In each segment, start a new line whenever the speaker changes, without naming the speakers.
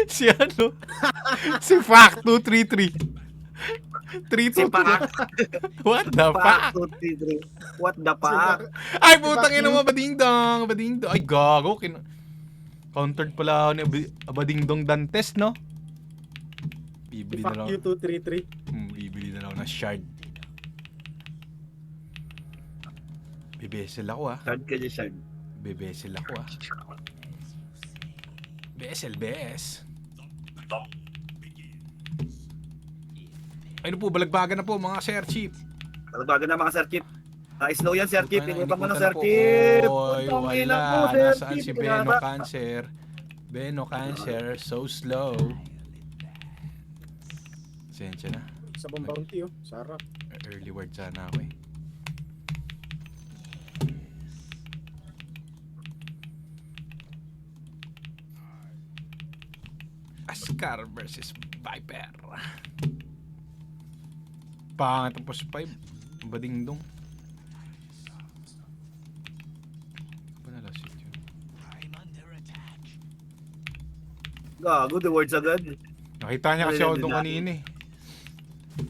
Si ano? Si Fact 233. 3
Si Pak.
What the
Pak
fuck?
233. What the fuck?
Ay, putang ina mo, Abadingdong. Abadingdong. Ay, gago. Countered pala ako ni Abadingdong Dantes, no? Bibili na
Fuck
lang.
you 233.
Bibili na lang ng shard. Bibesel ako, ah.
Shard ka dyan, shard.
Bibesel ako, ah. Besel, bes. Ay, ano po, balagbagan na po, mga Sir Chief.
Bago na mga Sir Kip. Slow yan, Sir Kip. Inipan mo na, Sir
po.
Kip.
Oy,
Putang ina mo,
wala.
Sir
Nasaan
Kip.
si Beno Cancer? Beno Cancer, so slow. Sensya na.
Sa bounty oh. Sarap.
Early word sana ako eh. Ascar versus Viper. Pangit ang post 5. Badingdong. Panalasik yun.
Gago, the words agad.
Nakita niya kasi
Ay,
ako doon
deny.
kanina eh.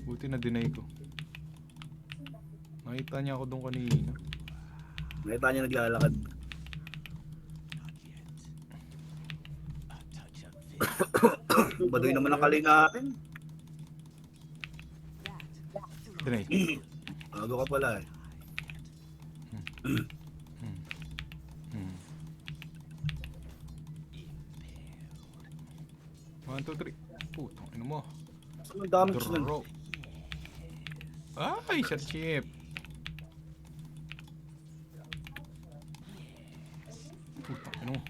Buti na deny ko. Nakita niya ako doon kanina.
Nakita niya naglalakad. Baduy naman ang kalay natin.
Deny.
Gago ka pala eh.
Hmm. 1, 2, 3. Putang ino mo.
Saan ang damage nun?
Draw. Ay, Sir Chip. Putang ino mo.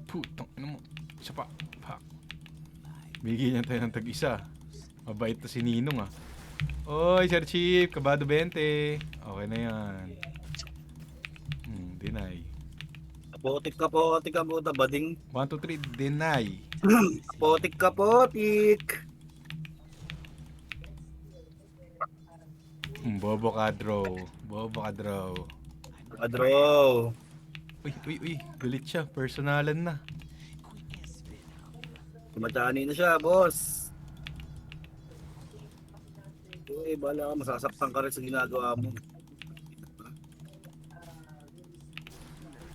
Putang ino mo. Isa pa. Pak. Bigyan niya tayo ng tag-isa. Mabait na si Ninong ah. Oy, Sir Chip. Kabado 20. Okay na yan. Deny.
Kapotik, kaputa, bading.
1, 2, 3. Deny.
Kapotik, kapotik.
Bobo ka, draw. Bobo ka, draw.
Draw.
Uy. Galit siya. Personalan na.
Tumatani na siya, boss. Bala ka, masasaktan ka rin sa ginagawa mo.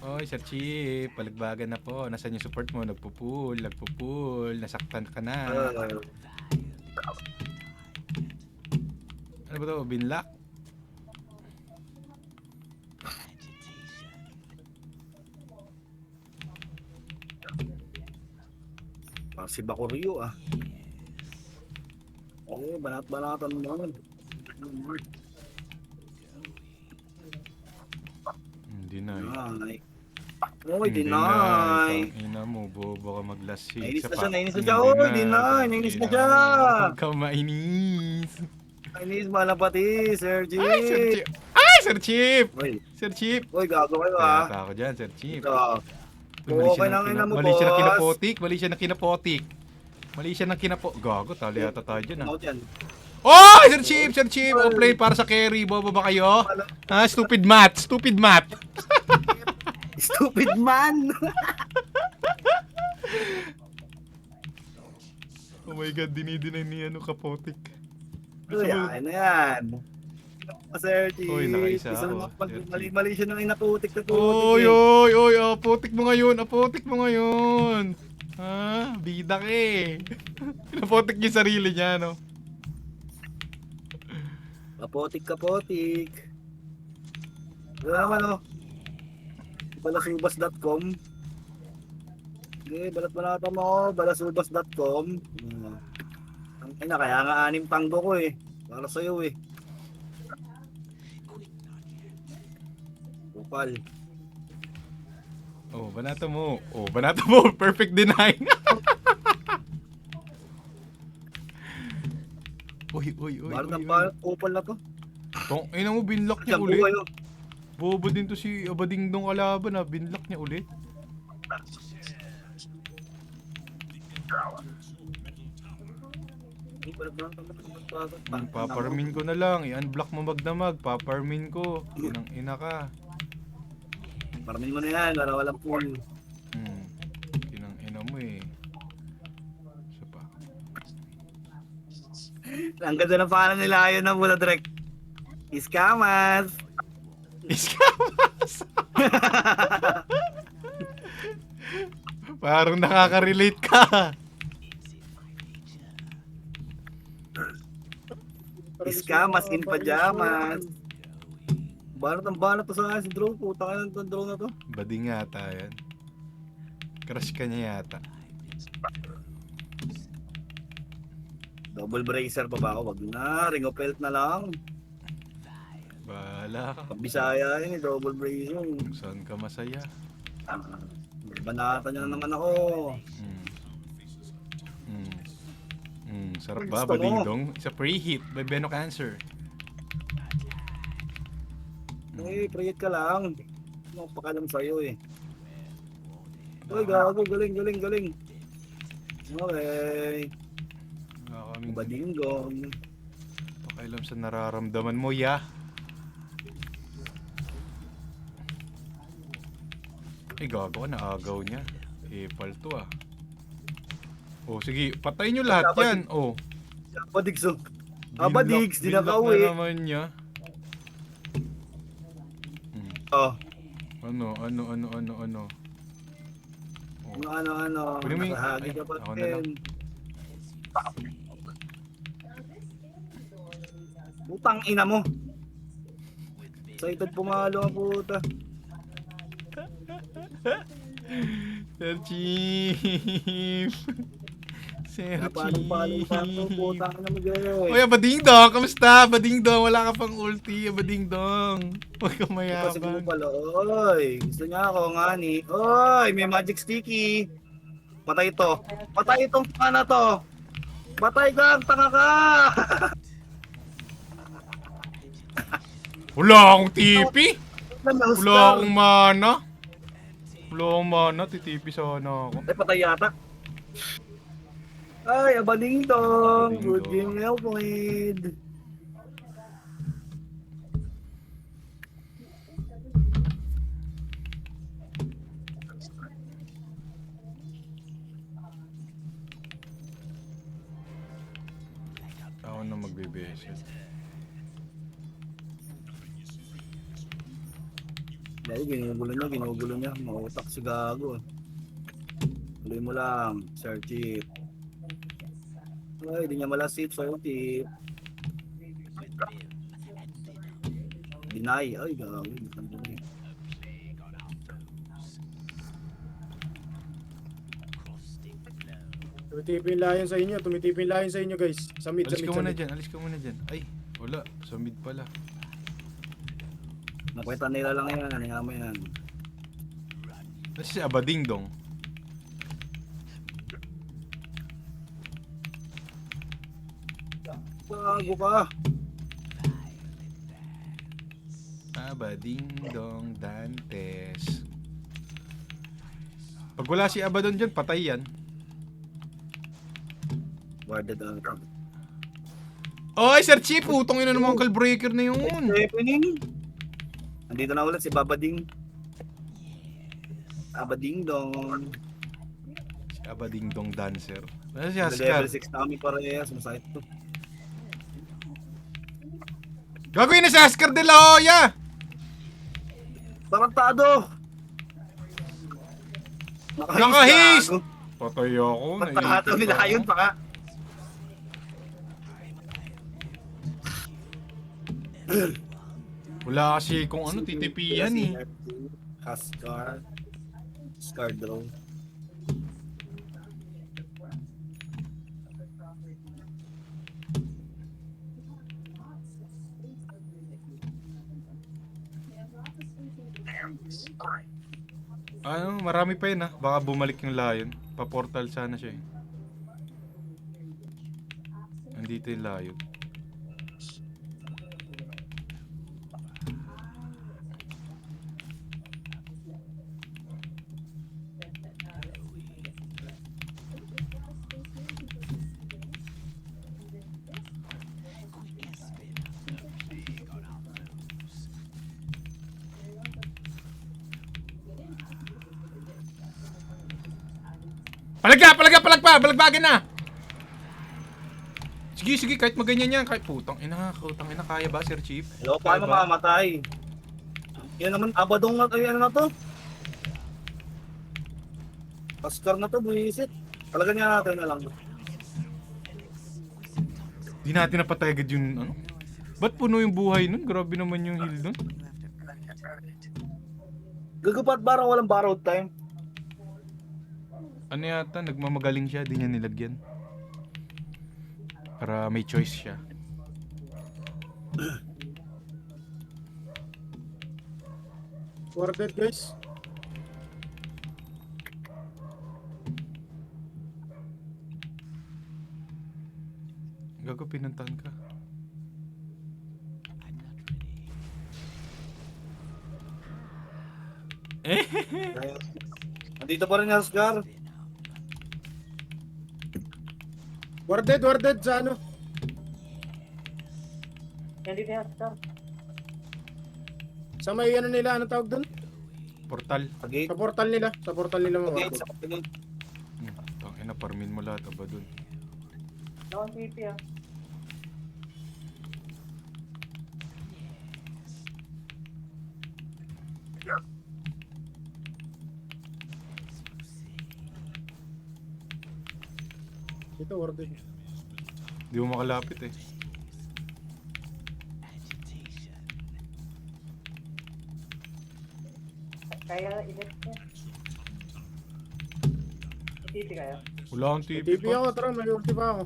Oy, Sir Chief, palagbagan na po. Nasaan yung support mo? Nagpo-pull. Nasaktan ka na. Ano ba to? Binlock?
Parang si Bakuryo ah. Banat-banatan mo.
Deny.
Ay. Oy, deny.
Ina mo, bobo ka mag-last hit.
Nainis na
Sa
siya,
pa-
nainis na siya. Oy, deny. Nainis na siya.
Huwag ka mainis.
Nainis malapati, Sir G.
Ay, Sir Chief. Ay, Sir Chief.
Oy,
Sir Chief.
oy, gago kayo
Kaya
ah.
ako dyan, Sir Chief.
Ito.
Uy,
Okay lang ina mo,
mali siya ng
boss.
kinapotik. Mali siya ng kinapotik. Gago, tali yata tayo dyan ah.
Out yan.
Oh, Sir Chief, Sir Chief. Offlane para sa carry. Bobo ba kayo? Ha, stupid math.
Stupid man.
Oh my god, dinidinay ni ano kapotik.
Uy, akin na yan. Sir G.
Uy, nakaisa
Isa
ako,
naman pag
Sir G.
mali siya ng inaputik na
Oy,
putik.
oy, apotik mo ngayon. Ha, bida ka eh. Pinapotik yung sarili niya, no?
Kapotik. Ano naman oh. Balasubas.com. Okay, balat-balata mo, balasubas.com. Ang ina, kaya nga 6 tanggo ko eh. Para sa'yo eh. Kupal.
Oh, banata mo. Perfect deny. Uy.
Balat ng balat, kupal na to.
Tong, ina mo, binlock niya
Siyang
ulit.
buhay oh.
Bobo din to si Abadingdong kalaban, binlock niya ulit. Paparmin ko na lang, i-unblock mo magdamag, paparmin ko. Inang ina ka.
Parmin mo na yan, para walang pool.
Inang ina mo eh.
Ang ganda ng pangalan nila yun na muna direct. Iskamas.
Iskamas! Parang nakaka-relate ka.
Iskamas in pajamas. Banat ang banat to sa akin si drone. Puta ka ng drone na to.
Bading yata yan. Crush ka niya yata.
Double bracer pa ba ako? Wag na. Ring of Health na lang.
Bahala ka.
Bisaya yun eh. Double bracer.
Kung saan ka masaya.
Banatan nyo na naman ako.
Sarap
Ang
ba,
gusto mo?
Badingdong? Isa preheat by Beno Cancer.
Eh, prayet ka lang. Ano pakalam sa'yo eh. Uy, gago. Galing, galing, galing. Okay.
Kaming
Badingdong.
pakailam sa nararamdaman mo, ya. Ay, gago ka, naagaw niya. Epal to ah. Oh, sige, patay nyo lahat yan. Oh.
Abadigs oh. Abadigs,
Binlock
dinakawi.
na naman niya.
Oh.
Ano. Oh.
Ano.
Kunin mo yung-
Nakahagi
ay,
ka pa
ako na lang.
rin. Putang ina mo. Excited pumalo ang puta.
Sir Chief. Sir
Napalo-palo pa ako.
Chief.
Putang ina mo guys.
Oy, Badingdong, kamusta? Badingdong, wala ka pang ulti, Badingdong. Huwag ka
Kasi mo
mayabang.
pala, oy. Gusto niya ako nga ni. Oy, may magic sticky. Patay ito. Patay itong tanga na to. Patay ka, tanga ka.
Wala akong tipi. Wala akong mana. Titipi sana ako.
Ay, patay yata. Ay, abadingdong. Good
Abadingdong.
game well played.
Ako na magbe-beses.
Dahil ginugulo niya. Mautak si gago. Tuloy mo lang, Sir Chief. Ay, di niya malasip, Sir Chief. Deny. Ay, gago.
Tumitipin layon sa inyo. Tumitipin layon sa inyo, guys. Sa mid, sa
Alis
mid,
ka
sa
muna
mid.
dyan, alis ka muna dyan. Ay, wala. Sa mid pala.
Nakita nila lang yan. Ano mo yan?
Kasi si Abadingdong.
Gago ka.
Abadingdong Dantes. Pag wala si Abadon dyan, patay yan.
Warded on.
Oy, Sir Chief! Utong ina naman ang breaker na yun.
What's happening? Nandito na ulit si Babading. Abadingdong.
Si Abadingdong Dancer. Ano si
Level
Haskar?
6 na kami parehas. Masakit to.
Gagawin na si Haskar de la Hoya!
Tarantado!
Nakahis!
gago.
Patay ako.
Tarantado nila yun pa ka.
Wala kasi kung ano, titipian eh.
Haskar. Scar drone.
Ano, marami pa yun ah. Baka bumalik yung Lion. Pa-portal sana siya eh. Nandito yung Lion. Palagpagan na! Sige, Sige, kahit maganyan yan. Kahit putang ina, kaya ba, Sir Chief?
Hello, paano
Kaya ba?
mamamatay? Yan naman, abadong na tayo, ano na to? Oscar na to, buwisit. Talaga niya natin na lang.
Di natin napatay agad yung ano? Ba't puno yung buhay nun? Grabe naman yung heal nun.
Gagapat barang walang borrowed time.
Ano yata, nagmamagaling siya, di niya nilagyan. Para may choice siya.
Worth it, guys.
Gago, pinuntahan ka.
Nandito pa rin yung Oscar.
Worth it sa ano.
Nandito yung Oscar.
Sa may ano nila, ano tawag doon?
Portal.
Pag-gate.
Sa portal nila mga
Pag-gate,
worth
sa
it.
pag-gate.
Tangina, parmin mo lahat ba dun?
Nakon TP ah.
Ito worth it.
Di mo makalapit eh.
Kaya init niya. TP kayo?
Wala akong
May
TP
TP
pa.
ako, tara, may ulti pa ako.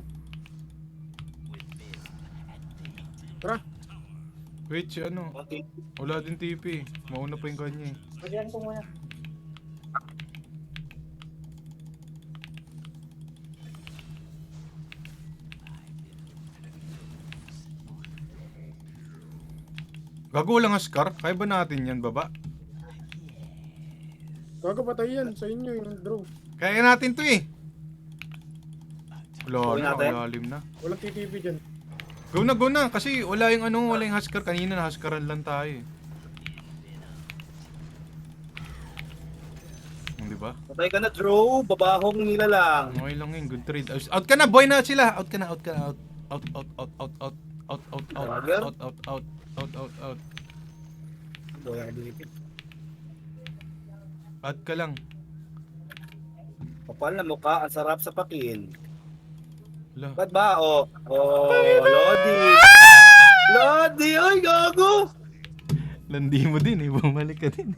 Tara,
Wait, si ano?
Okay.
Wala din TP. Mauna pa yung kanya eh.
Pagyan ko muna.
Gago, walang Ascar? Kaya ba natin yan, baba?
gago patay yan sa inyo yung draw.
Kaya natin to eh. Wala
Gawin
na,
natin?
malalim na.
Walang TTP dyan.
Go na. Kasi wala yung ano, wala yung Huskar. Kanina na Huskaran lang tayo eh. Di ba?
Patay ka na, Drew. Babahong nila lang.
Okay lang yun, good trade. Out ka na, boy na sila. Out ka na. Out.
Doya ability.
Out ka lang.
Kapal na mukha, ang sarap sa pakin.
Wala.
Ba't ba? Oh, Lodi. Lodi, ay gago.
Landi mo din eh, bumalik ka din.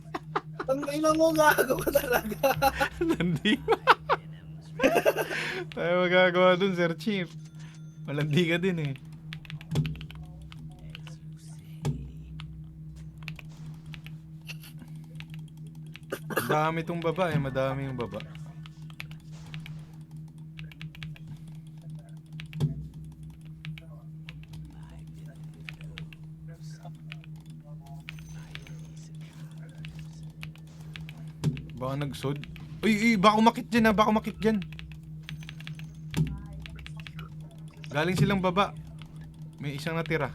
Ang ina mo, gago ka talaga.
Landi mo. Tayo magagawa dun, Sir Chief. Malandi ka din eh. Madami tong baba eh, madami yung baba. Baka nagsod. Uy, baka umakit dyan ha, baka umakit dyan. Galing silang baba. May isang natira.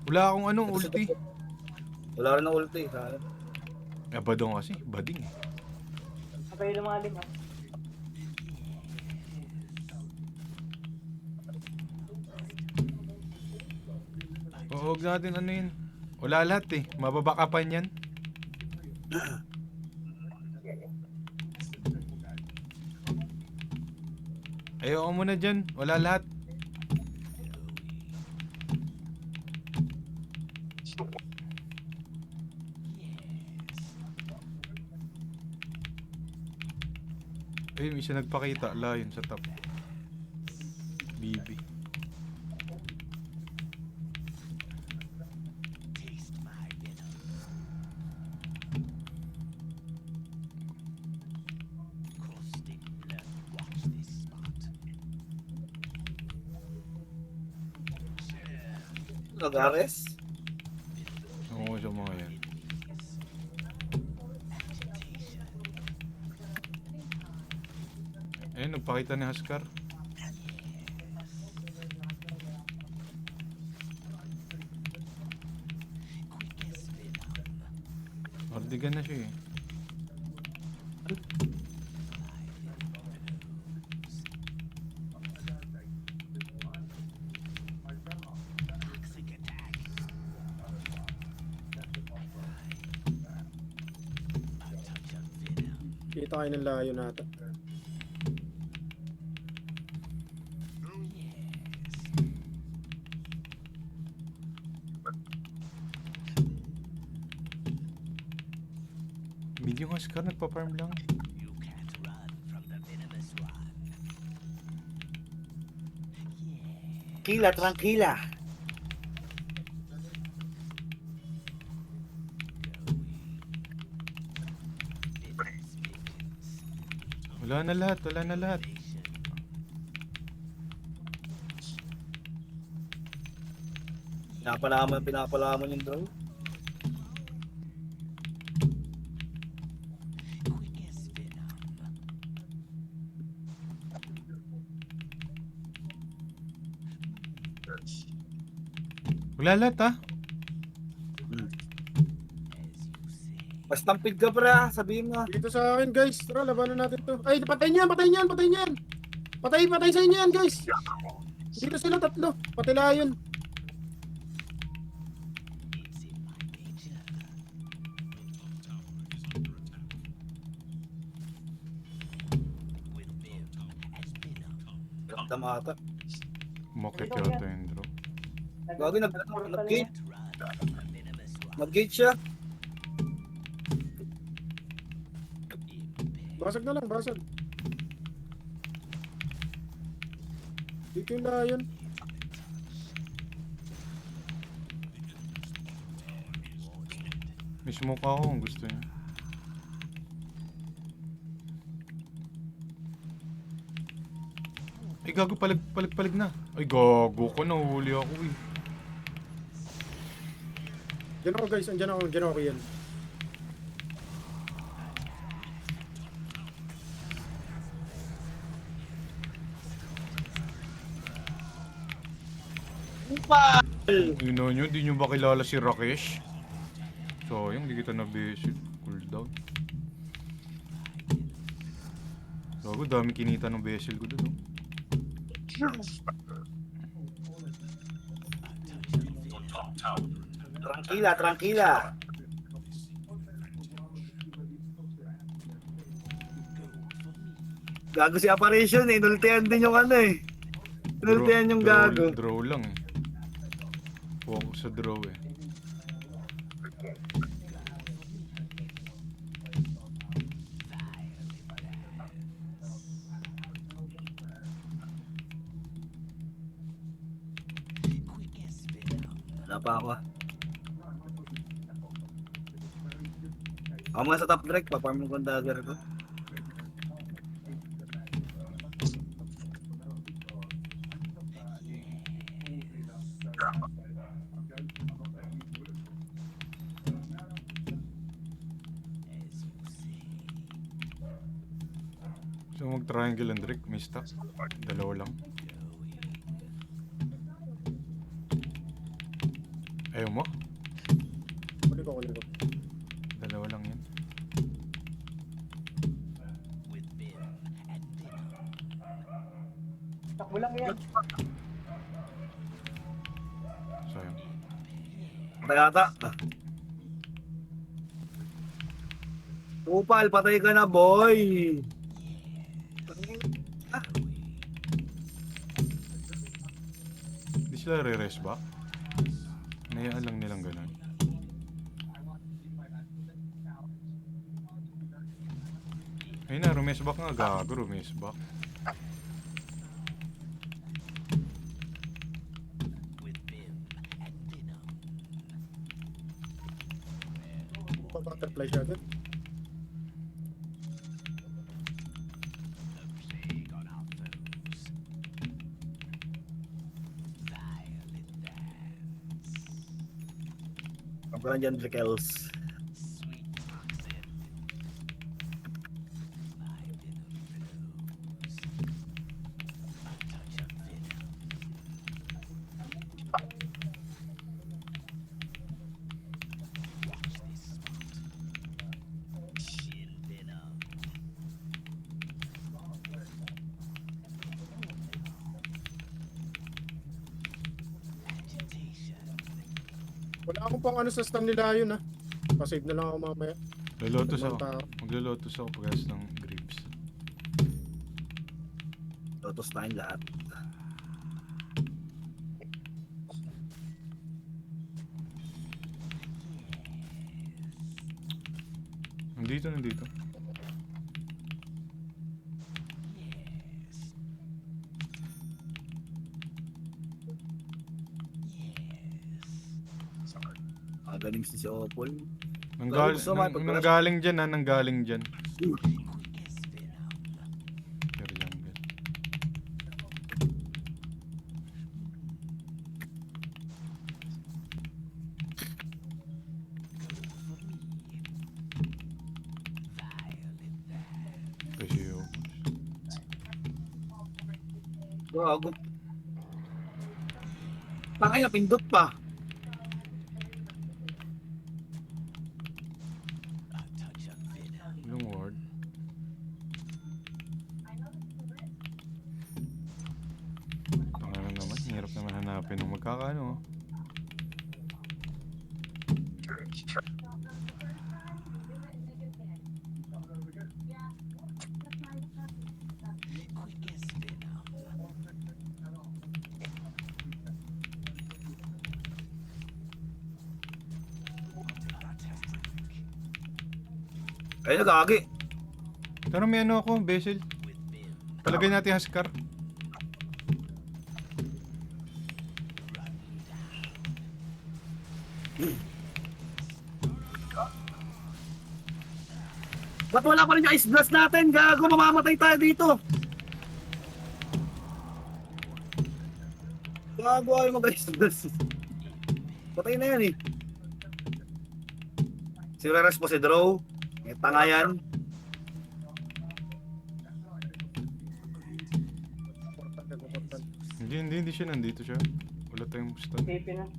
Wala akong ano, ulti.
Wala rin na ulti. Sayang.
Badong kasi, bading eh.
Sabay lumalim ah.
Huwag natin ano yun. Wala lahat eh, mababakapan yan. Ayoko muna dyan, wala lahat. Ayun, may isa nagpakita, lion sa top. BB.
Lagares.
Oo, sa mga yan. Ayun, nagpakita ni Huskar. Ordigan na siya eh.
tayo ng layo natin.
Medyo nga Scar, nagpa-farm lang.
Tranquila, tranquila.
Wala na lahat, wala na lahat.
Pinapalaman yung drone.
Wala lahat ha.
Mas tampid ka pra, sabihin mo.
Dito sa akin guys. Tara, labanan natin to. Ay, patay niyan, patay niyan, patay niyan. Patay sa inyo yan guys. Dito sila tatlo. Pati layon.
Ramdam ata.
Umakit yata yung draw.
Bago nag-gate. Nag-gate siya.
Basag na lang, basag. Dito yung layon.
May smoke ako kung gusto niya. Ay gago, palag na. Ay gago ko, nahuli ako eh.
Diyan ako guys, andyan ako yan.
Ino nyo, di nyo ba kilala si Rakesh? Sayang, di kita na-basic. Cooldown. Gago, dami kinita ng bezel ko dun, oh.
Tranquila, tranquila. Gago si Apparition eh. Nultihan din yung ano eh. Nultihan yung gago.
Draw lang eh. Focus sa draw eh.
Wala pa ako. Ako muna sa top direct, paparm ko ang dagger ko.
So mag-triangle and Drake, may stack. Dalawa lang. Ayaw mo?
Kunin ko.
Dalawa lang yan.
Takbo lang yan.
Sayang.
Patay ata. Upal, patay ka na boy.
Di sila re-rest back? Nayaan lang nilang ganun. Ayun na, rumes back nga. Gago, rumes back.
Butterfly siya agad.
Ang pala dyan, Drickels.
Wala akong pang ano sa stun nila yun ha. Pa-save na lang ako mamaya.
Lolotos ako.
Limang tao.
Maglolotos ako pagkas ng green.
Protos tayong lahat.
Nandito.
Galing si Opol.
Nanggaling nanggaling dyan ha, nanggaling dyan. Pero jungle. Kasi yun.
Gago. Tangay na pindot pa.
Yung ward. Tanga na naman, hirap naman hanapin ng magkakaano.
Ay, nagagi.
Pero may ano ako, Basil. Palagay natin Huskar.
Ba't wala pa rin yung ice blast natin? Gago, mamamatay tayo dito. Gago ayaw mag-ice blast. Patay na yan eh. Si Reres po si Draw. May tanga yan.
Hindi siya nandito siya. Wala tayong stun.
TP na.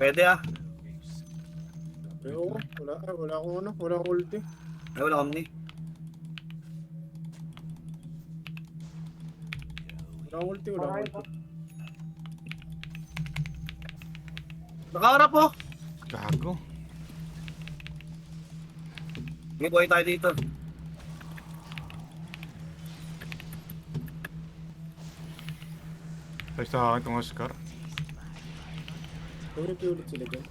Pwede ah.
Oo, wala akong ano, wala akong ulti.
Ay, wala omni.
Wala akong ulti.
Nakaharap po.
Gago.
May buhay tayo dito.
Tayo sa akin itong Huskar.
Ulit sila dyan.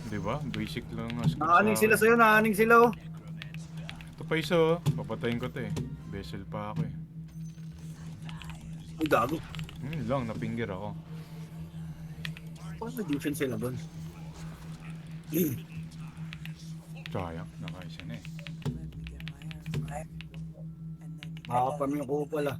Diba? Basic lang ang Huskar.
Nakaaning sila sa'yo, nakaaning sila oh.
Ito pa isa oh. Papatayin ko to eh. Basil pa ako eh.
Ay, gago.
Lang, napinggir ako.
Paano na-defense sila doon?
Sayang, nakaisa na eh.
Makakapam yung kupal ah.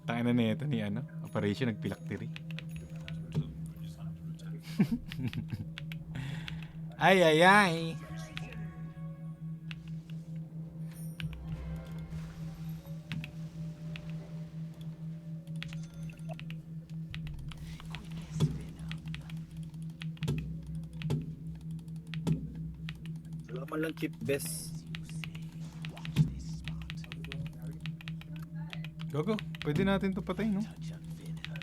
Tangina na ito ni ano, Operation Nagpilaktiri. Ay ay ay.
Wala man lang chip best.
Gogo, pwede natin to patayin, no?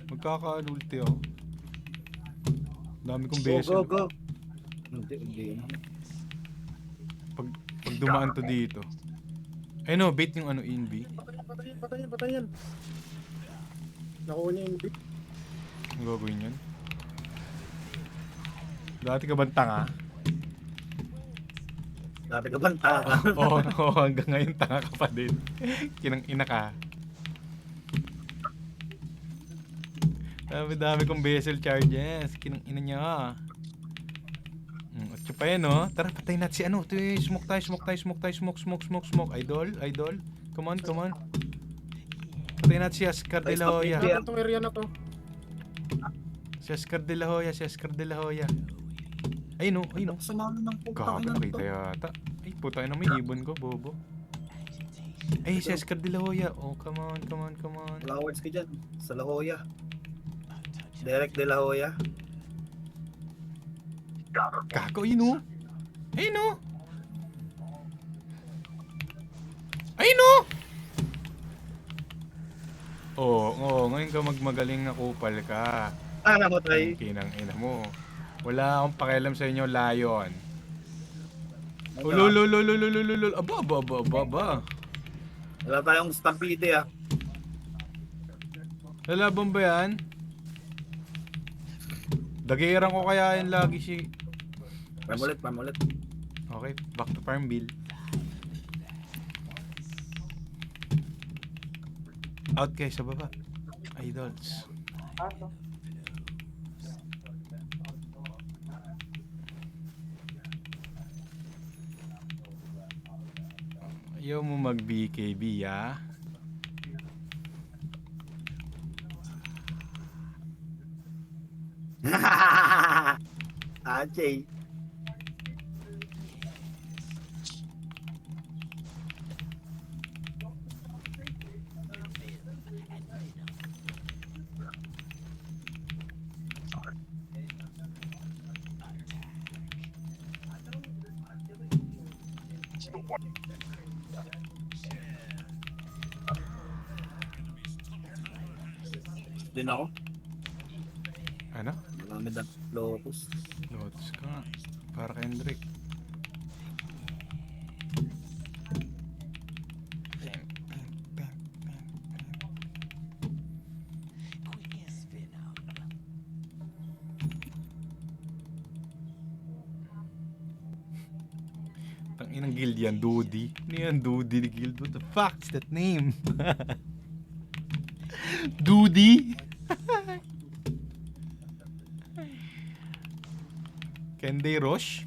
Magkaka-ulti ako. Dami kong beses.
Go. Hindi.
Pag dumaan to dito. Ay no, bait yung ano, invi.
Patayin. Nakuha niya yung bit.
Ang gagawin yan? Dati ka bang tanga?
Dati ka bang tanga?
Oo, hanggang ngayon tanga ka pa din. Kinang ina ka. Dami kong vessel charges. Kinang ina niya. At siya pa yan, no? Tara, patayin natin si ano. Ito eh, smoke tayo. Smoke. Idol. Come on. Patayin natin si Huskar de la Hoya.
Itong area na to.
Si Huskar de la Hoya. Ay no, ay no.
Sama ng putang
Gago,
ina
nakita
to.
yata. Ay, puta na may ibon ko, bobo. Ay, si Oscar de la Hoya. Oh, come on, come on, come on.
Flowers ka dyan. Sa La Jolla. Derek de La Hoya.
Gago, ay no. Ay no. Ay no. Oo, ngayon ka magmagaling na kupal ka.
Ah, namatay.
Ang kinang ina mo. Wala akong pakialam sa inyo, Lion. Ulululululululul. Aba, aba, aba, aba, aba.
Wala tayong stampede ah.
Lalaban ba yan? Dagiran ko kaya yan lagi si...
Farm ulit.
Okay, back to Farmville. Out kayo sa baba. Idols.
Aso.
Ayaw mo mag-BKB, ah?
Ajay. Din ako.
Ano?
Marami na locus.
Lotus ka nga. Para kay Hendrik. Tanginang guild yan, Dudi. Ano yan, Dudi ni guild? What the fuck is that name? Dudi? Kende Roche?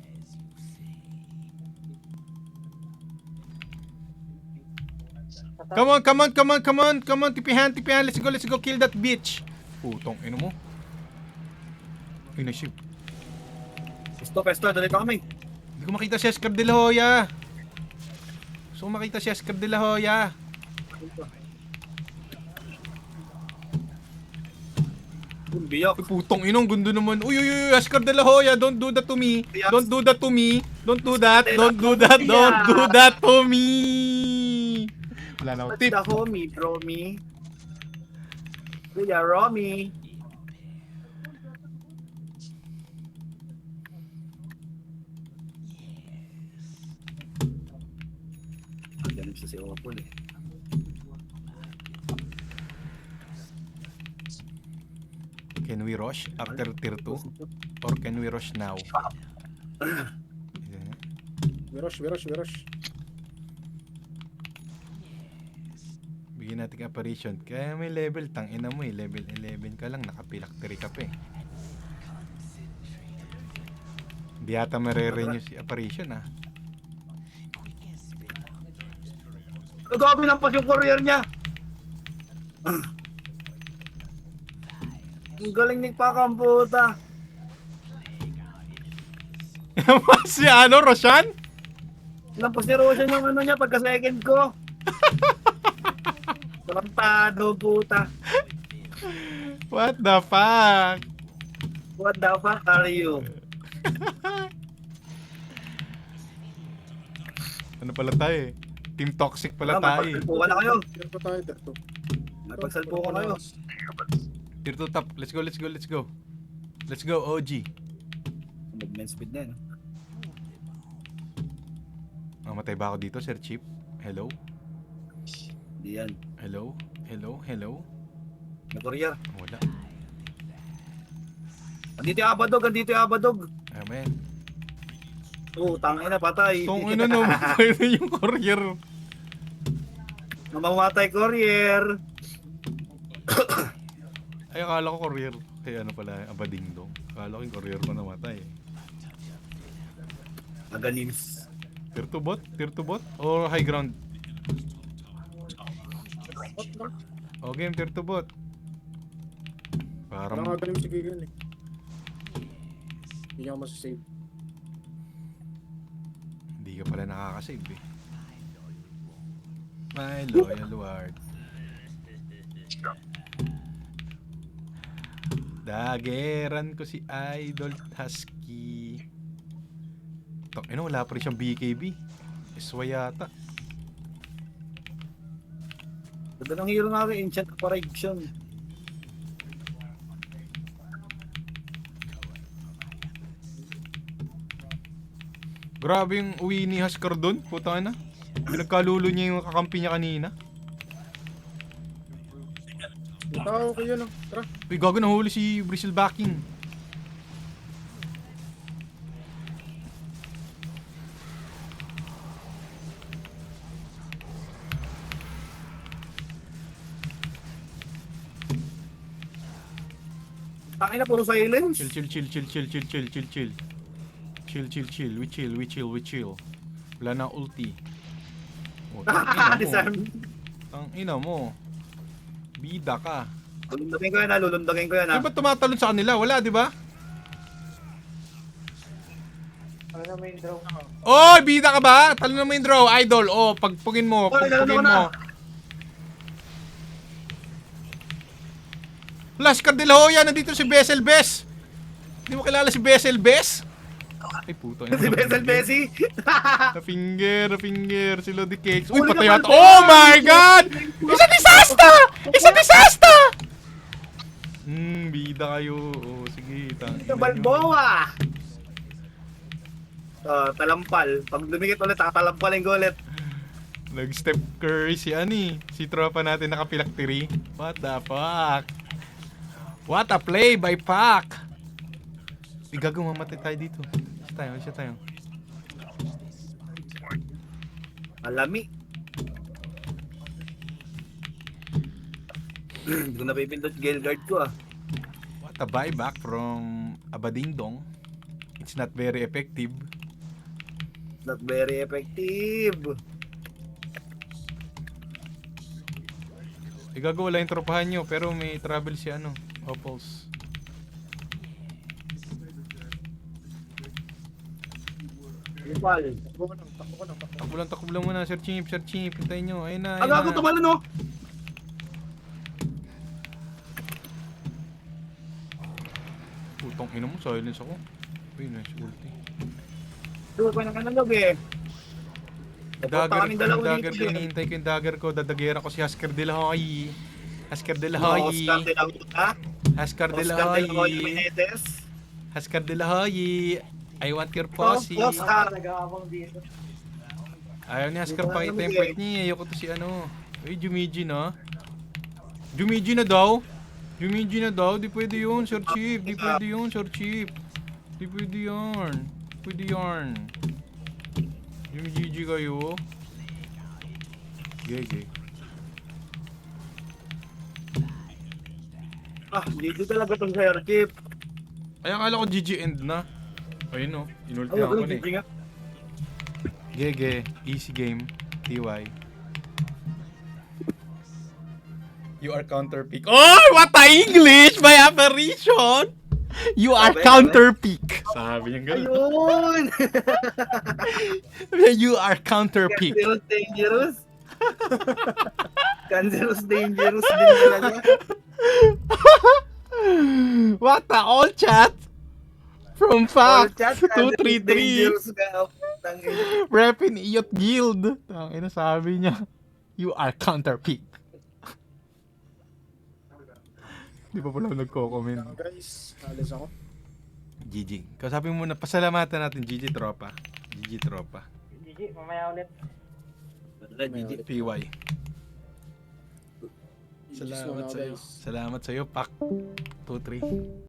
Come on, come on, come on, come on, come on, tipihan, tipihan, let's go, kill that bitch. Putong ino mo. Ay, na-ship.
Pesto, dali ka kami.
Hindi ko makita si Oscar de la Hoya. Gusto ko makita si Oscar de la Hoya.
Bumbiyak.
Ay, putong inong, gundo naman. Uy, uy, uy, Oscar de la Hoya, don't do that to me. Don't do that to me. Don't do that, don't do that, don't do that to me. Wala na akong
What's
tip.
the homie, bro me? Kuya Romy. Ganun siya si Opol eh.
Can we rush after tier 2? Or can we rush now?
Wirosh.
Bigyan natin apparition. Kaya may level, tangina mo eh. Level 11 ka lang, nakapilak 3 ka pa eh. Hindi yata mare-renew si apparition ah.
Nagabi ng pas yung courier niya. Ang galing ni Pakamputa.
Si ano, Roshan?
Lampas ni Roshan yung ano niya pagka second ko. Tarantado puta.
What the fuck?
What the fuck are you?
Ano pala tayo eh? Team Toxic pala tayo eh.
Magpagsalpukan na kayo.
Tier 2 tayo, tier 2.
Magpagsalpukan kayo.
Tier 2 top. Let's go, let's go, let's go. Let's go, OG.
Mag-men speed na yun.
Mamatay ba ako dito, Sir Chip? Hello?
Hindi yan.
Hello? Hello? Hello?
May courier.
Wala.
Andito yung abadog.
Amen.
Tangin na patay.
Tong ina namatay na yung courier.
Namamatay courier.
Ay, akala ko courier. Kaya ano pala, abading dong. Akala ko yung courier ko namatay.
Agalims.
Tier 2 bot? Tier 2 bot? Or high ground?
What na?
O game, tier 2 bot.
Parang
Parang...
nga galing si Gigan eh. Hindi niya ako masasave.
nakakasave eh. My loyal ward. Dageran ko si Idol Husky. Wala pa rin siyang BKB. Iswa yata.
Ganda ng hero namin, Enchant Apparition.
Grabe yung uwi ni Husker doon. Puta na. Pinagkalulo niya yung kakampi niya kanina.
May tao kayo no. Tara.
Uy, gago, nahuli si Bristlebacking.
Tangina, puro silence.
Chill. We chill. Wala na ulti. Oh,
Disarm.
tangina mo. Bida ka.
Lulundagin ko yan
Ay, ba't tumatalon sa kanila? Wala, di ba?
Ano na main draw?
Oy, bida ka ba? Talo na mo yung draw, idol. Oh, pagpugin mo,
Oy, lalo
pagpugin
na.
mo. Laskar de la Hoya, nandito si Bessel Bess. Hindi mo kilala si Bessel Bess? Ay, puto.
Si Bessel Bessie.
Na-finger. Si Lodi Cakes. Uy,
Huli ka,
patay ata.
Balboa!
Oh my God! It's a disaster! Bida kayo. Oh, sige.
Ito, Balboa. Talampal. Pag dumikit ulit, tatalampalin ko ulit.
Nag-step curry si Ani. Si tropa natin nakapilaktiri. What the fuck? What a play by Pac! Igago, mamatay tayo dito. Siya tayo.
Malami. Hindi ko napipindot Gale Guard ko ah.
What a buyback from Abadingdong. It's not very effective.
Not very effective.
Igago, wala yung tropahan nyo. Pero may travel si Opals.
Ipal.
Takbo lang muna, Sir Chimp. Hintayin nyo. Ayun na.
Aga ako tumalon no.
Putong ina mo, silence ako. Uy, nice ulti.
Duwa ko na kanalog eh.
Dagger
kaming
ko,
dalawa
dagger
dito
ko,
eh.
hinihintay ko yung dagger ko. Dadagera ko si Husker de la Hoya. Husker de la
Oscar
Hoya.
de la Hoya.
Husker de la
Oscar de la Hoya
Hoya.
Meneses.
Husker de la Hoya. I want your posse.
Oscar.
Nag-aabang dito.
Ayaw ni Husker
Dito na
pa-template niya. Ayoko to si Uy, Jumiji na. Jumiji na daw. Di pwede yun, Sir Chief. Di pwede yun. Pwede yarn. Jumiji kayo. Gege.
Dito talaga tong Sir Chief.
Ay, akala ko GG end na. Ayun o. Inulti
Ano
ako
ba
na eh.
nga?
Gege. Easy game. TY. You are counter pick. Oh, what a English by apparition! You are
Sabi,
counter pick. Sabi niya ganun.
Ayun!
You are counter pick.
Dangerous. Cancerous dangerous din talaga.
What a all chat from
All
Fact
chat,
233
dangerous ka. Tangina.
Repin Iot Guild. Tangina, sabi niya, you are counter pick. Di pa pala nagko-comment.
Guys, alis ako.
GG. Kasabi mo na, pasalamatan natin GG tropa.
GG, mamaya ulit.
PY.
Salamat
Salamat sa'yo, Pak 23.